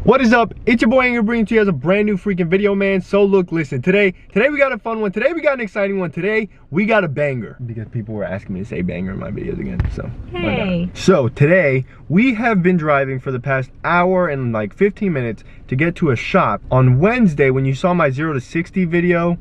What is up? It's your boy Aing bringing to you guys a brand new freaking video, man. So look, listen, today we got a fun one. Today we got an exciting one. Today we got a banger, because people were asking me to say banger in my videos again, so hey. So today we have been driving for the past hour and like 15 minutes to get to a shop. On Wednesday, when you saw my 0 to 60 video,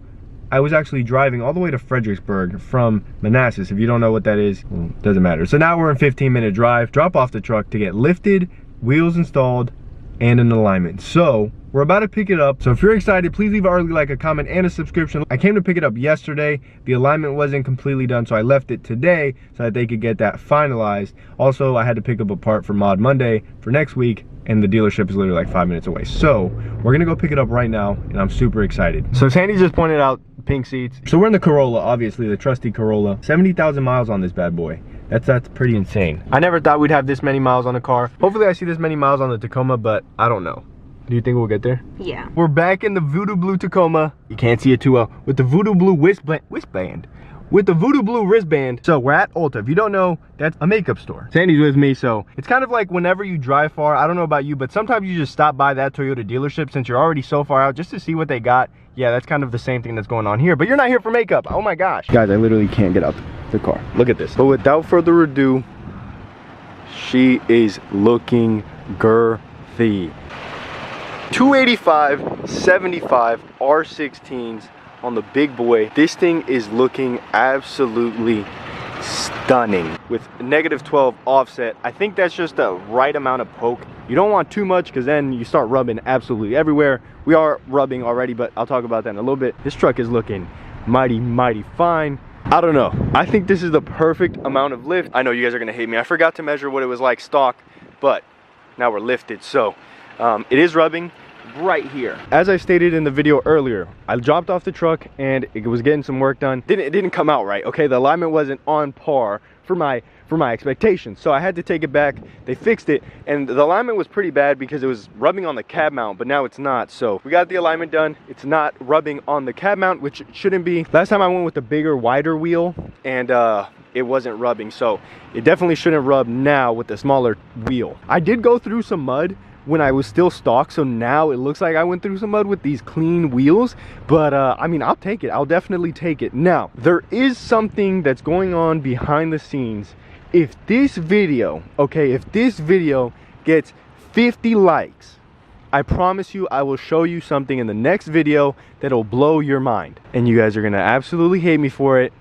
I was actually driving all the way to Fredericksburg from Manassas. If you don't know what that is, well, doesn't matter. So now we're in 15-minute drive, drop off the truck to get lifted, wheels installed, and an alignment. So we're about to pick it up. So if you're excited, please leave early, like, a comment, and a subscription. I came to pick it up yesterday. The alignment wasn't completely done, so I left it today so that they could get that finalized. Also, I had to pick up a part for Mod Monday for next week, and the dealership is literally like 5 minutes away. So we're gonna go pick it up right now, and I'm super excited. So Sandy just pointed out pink seats. So we're in the Corolla, obviously, the trusty Corolla. 70,000 miles on this bad boy. That's pretty insane. I never thought we'd have this many miles on the car. Hopefully I see this many miles on the Tacoma, but I don't know. Do you think we'll get there? Yeah. We're back in the Voodoo Blue Tacoma. You can't see it too well. With the Voodoo Blue wristband. With the Voodoo Blue wristband. So we're at Ulta. If you don't know, that's a makeup store. Sandy's with me, so it's kind of like whenever you drive far, I don't know about you, but sometimes you just stop by that Toyota dealership since you're already so far out just to see what they got. Yeah, that's kind of the same thing that's going on here, but you're not here for makeup. Oh my gosh. Guys, I literally can't get out the car. Look at this. But without further ado, she is looking girthy. 285 75 R16s on the big boy. This thing is looking absolutely stunning with -12 offset. I think that's just the right amount of poke. You don't want too much because then you start rubbing absolutely everywhere. We are rubbing already, but I'll talk about that in a little bit. This truck is looking mighty fine. I don't know. I think this is the perfect amount of lift. I know you guys are gonna hate me. I forgot to measure what it was like stock, but now we're lifted. So it is rubbing right here. As I stated in the video earlier, I dropped off the truck and it was getting some work done. It didn't come out right. Okay, the alignment wasn't on par for my expectations, so I had to take it back. They fixed it, and the alignment was pretty bad because it was rubbing on the cab mount, but now it's not. So we got the alignment done. It's not rubbing on the cab mount, which it shouldn't be. Last time I went with the bigger, wider wheel, and it wasn't rubbing, so it definitely shouldn't rub now with the smaller wheel. I did go through some mud when I was still stock, so now it looks like I went through some mud with these clean wheels, but I mean, I'll take it. I'll definitely take it. Now, there is something that's going on behind the scenes. If this video, okay, if this video gets 50 likes, I promise you I will show you something in the next video that'll blow your mind. And you guys are gonna absolutely hate me for it,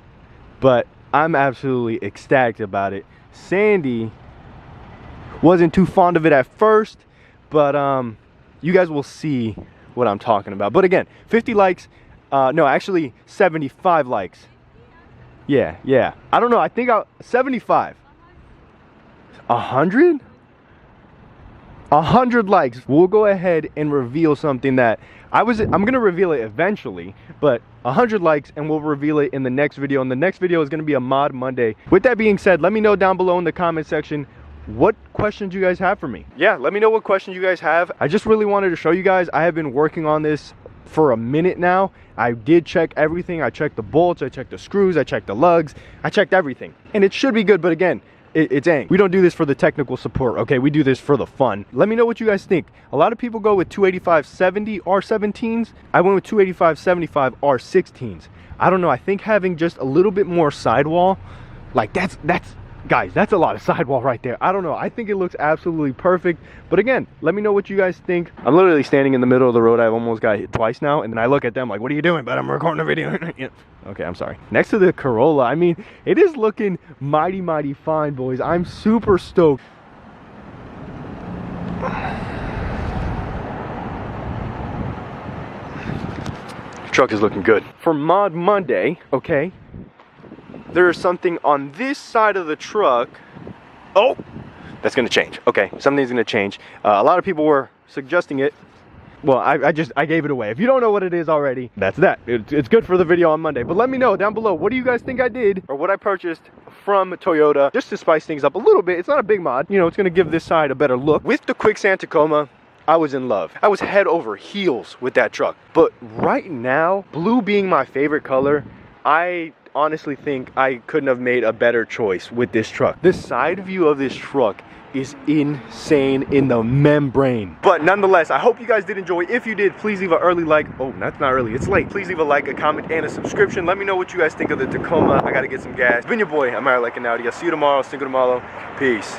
but I'm absolutely ecstatic about it. Sandy wasn't too fond of it at first, but you guys will see what I'm talking about. But again, 50 likes, no, actually 75 likes. Yeah, I don't know, I think 75. 100 likes, we'll go ahead and reveal something that I'm gonna reveal it eventually, but 100 likes and we'll reveal it in the next video, and the next video is gonna be a Mod Monday. With that being said, let me know down below in the comment section what questions you guys have for me. Yeah, let me know what questions you guys have. I just really wanted to show you guys. I have been working on this for a minute now. I did check everything. I checked the bolts, I checked the screws, I checked the lugs, I checked everything, and it should be good. But again, it's Aing. We don't do this for the technical support, okay? We do this for the fun. Let me know what you guys think. A lot of people go with 285/70 R17s. I went with 285/75 R16s. I don't know, I think having just a little bit more sidewall, like that's guys, that's a lot of sidewall right there. I don't know, I think it looks absolutely perfect. But again, let me know what you guys think. I'm literally standing in the middle of the road. I've almost got hit twice now, and then I look at them like, what are you doing? But I'm recording a video. Okay, I'm sorry. Next to the Corolla, I mean, it is looking mighty fine, boys. I'm super stoked. Truck is looking good. For Mod Monday, okay, there is something on this side of the truck. Oh, that's gonna change. Okay, something's gonna change. A lot of people were suggesting it. Well, I gave it away. If you don't know what it is already, that's that. It's good for the video on Monday. But let me know down below, what do you guys think I did or what I purchased from Toyota, just to spice things up a little bit. It's not a big mod, you know, it's gonna give this side a better look. With the Quicksand Tacoma, I was in love. I was head over heels with that truck. But right now, blue being my favorite color, I honestly think I couldn't have made a better choice with this truck. The side view of this truck is insane in the membrane. But nonetheless, I hope you guys did enjoy. If you did, please leave an early like. Oh, that's not early, it's late. Please leave a like, a comment, and a subscription. Let me know what you guys think of the Tacoma. I gotta get some gas. It's been your boy, I'm Like an Audi. I'll see you tomorrow. Cinco de Malo. Peace.